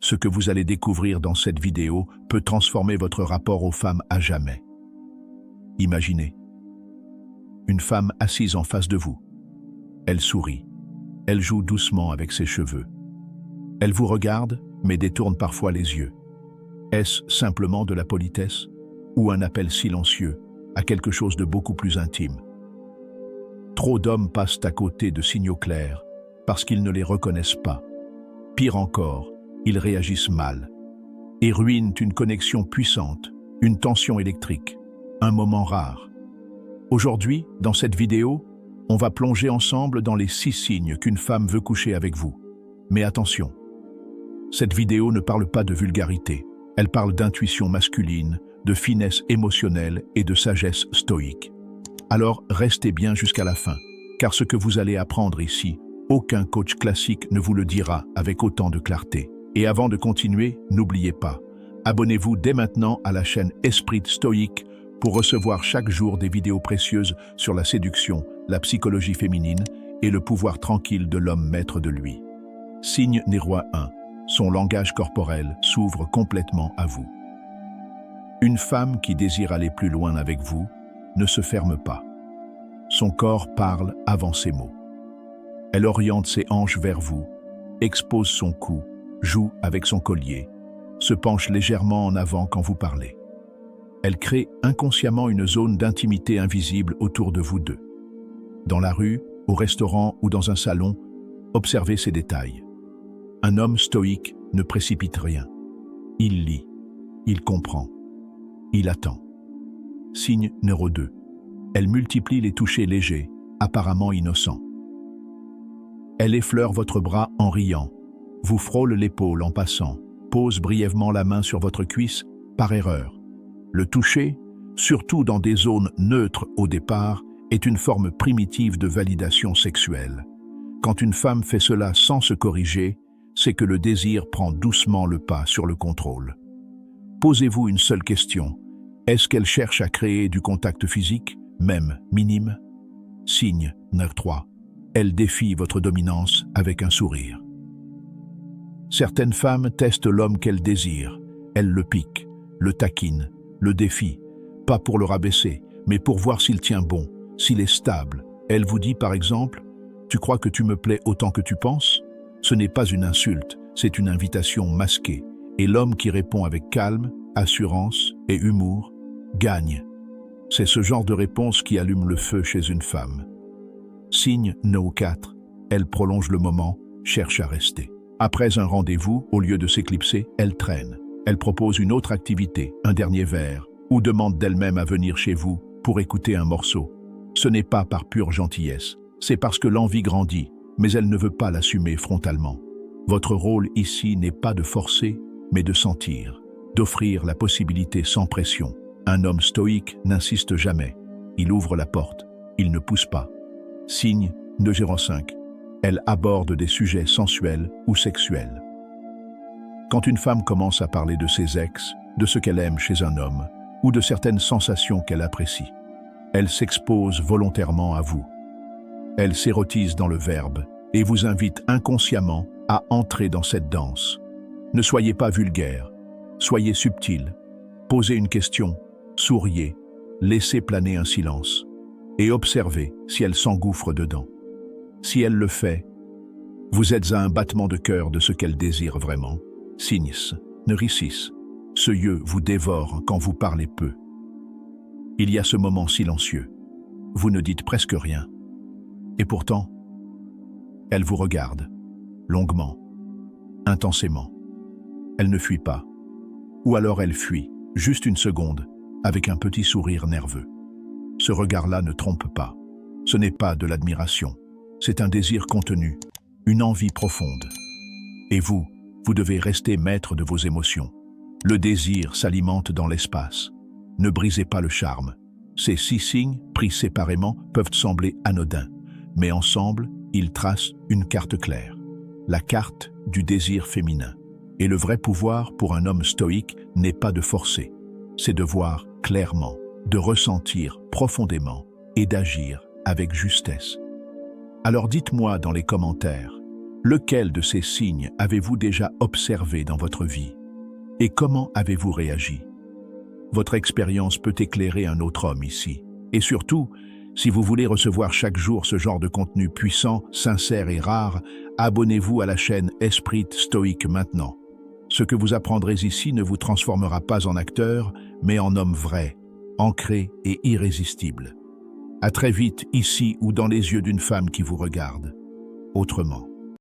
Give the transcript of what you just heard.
Ce que vous allez découvrir dans cette vidéo peut transformer votre rapport aux femmes à jamais. Imaginez une femme assise en face de vous. Elle sourit. Elle joue doucement avec ses cheveux. Elle vous regarde, mais détourne parfois les yeux. Est-ce simplement de la politesse ou un appel silencieux à quelque chose de beaucoup plus intime? Trop d'hommes passent à côté de signaux clairs parce qu'ils ne les reconnaissent pas. Pire encore, ils réagissent mal et ruinent une connexion puissante, une tension électrique, un moment rare. Aujourd'hui, dans cette vidéo, on va plonger ensemble dans les 6 signes qu'une femme veut coucher avec vous. Mais attention, cette vidéo ne parle pas de vulgarité. Elle parle d'intuition masculine, de finesse émotionnelle et de sagesse stoïque. Alors restez bien jusqu'à la fin, car ce que vous allez apprendre ici, aucun coach classique ne vous le dira avec autant de clarté. Et avant de continuer, n'oubliez pas, abonnez-vous dès maintenant à la chaîne Esprit Stoïque pour recevoir chaque jour des vidéos précieuses sur la séduction, la psychologie féminine et le pouvoir tranquille de l'homme maître de lui. Signe numéro 1. Son langage corporel s'ouvre complètement à vous. Une femme qui désire aller plus loin avec vous ne se ferme pas. Son corps parle avant ses mots. Elle oriente ses hanches vers vous, expose son cou, joue avec son collier, se penche légèrement en avant quand vous parlez. Elle crée inconsciemment une zone d'intimité invisible autour de vous deux. Dans la rue, au restaurant ou dans un salon, observez ces détails. Un homme stoïque ne précipite rien. Il lit, il comprend, il attend. Signe numéro 2. Elle multiplie les touchés légers, apparemment innocents. Elle effleure votre bras en riant, vous frôle l'épaule en passant, pose brièvement la main sur votre cuisse par erreur. Le toucher, surtout dans des zones neutres au départ, est une forme primitive de validation sexuelle. Quand une femme fait cela sans se corriger, c'est que le désir prend doucement le pas sur le contrôle. Posez-vous une seule question. Est-ce qu'elle cherche à créer du contact physique, même minime? Signe numéro 3. Elle défie votre dominance avec un sourire. Certaines femmes testent l'homme qu'elles désirent. Elles le piquent, le taquinent, le défient, pas pour le rabaisser, mais pour voir s'il tient bon, s'il est stable. Elle vous dit par exemple « Tu crois que tu me plais autant que tu penses ?» Ce n'est pas une insulte, c'est une invitation masquée. Et l'homme qui répond avec calme, assurance et humour gagne. C'est ce genre de réponse qui allume le feu chez une femme. Signe numéro 4. Elle prolonge le moment, cherche à rester. Après un rendez-vous, au lieu de s'éclipser, elle traîne. Elle propose une autre activité, un dernier verre, ou demande d'elle-même à venir chez vous pour écouter un morceau. Ce n'est pas par pure gentillesse, c'est parce que l'envie grandit, mais elle ne veut pas l'assumer frontalement. Votre rôle ici n'est pas de forcer, mais de sentir, d'offrir la possibilité sans pression. Un homme stoïque n'insiste jamais. Il ouvre la porte, il ne pousse pas. Signe numéro 5. Elle aborde des sujets sensuels ou sexuels. Quand une femme commence à parler de ses ex, de ce qu'elle aime chez un homme, ou de certaines sensations qu'elle apprécie, elle s'expose volontairement à vous. Elle s'érotise dans le verbe et vous invite inconsciemment à entrer dans cette danse. Ne soyez pas vulgaire, soyez subtil. Posez une question, souriez, laissez planer un silence et observez si elle s'engouffre dedans. Si elle le fait, vous êtes à un battement de cœur de ce qu'elle désire vraiment. Signe numéro 6. Ce yeux vous dévore quand vous parlez peu. Il y a ce moment silencieux. Vous ne dites presque rien. Et pourtant, elle vous regarde, longuement, intensément. Elle ne fuit pas. Ou alors elle fuit, juste une seconde, avec un petit sourire nerveux. Ce regard-là ne trompe pas. Ce n'est pas de l'admiration. C'est un désir contenu, une envie profonde. Et vous devez rester maître de vos émotions. Le désir s'alimente dans l'espace. Ne brisez pas le charme. Ces 6 signes, pris séparément, peuvent sembler anodins, mais ensemble, ils tracent une carte claire. La carte du désir féminin. Et le vrai pouvoir pour un homme stoïque n'est pas de forcer, c'est de voir clairement, de ressentir profondément et d'agir avec justesse. Alors dites-moi dans les commentaires, Lequel de ces signes avez-vous déjà observé dans votre vie? Et comment avez-vous réagi? Votre expérience peut éclairer un autre homme ici. Et surtout, si vous voulez recevoir chaque jour ce genre de contenu puissant, sincère et rare, abonnez-vous à la chaîne Esprit Stoïque maintenant. Ce que vous apprendrez ici ne vous transformera pas en acteur, mais en homme vrai, ancré et irrésistible. À très vite ici ou dans les yeux d'une femme qui vous regarde. Autrement.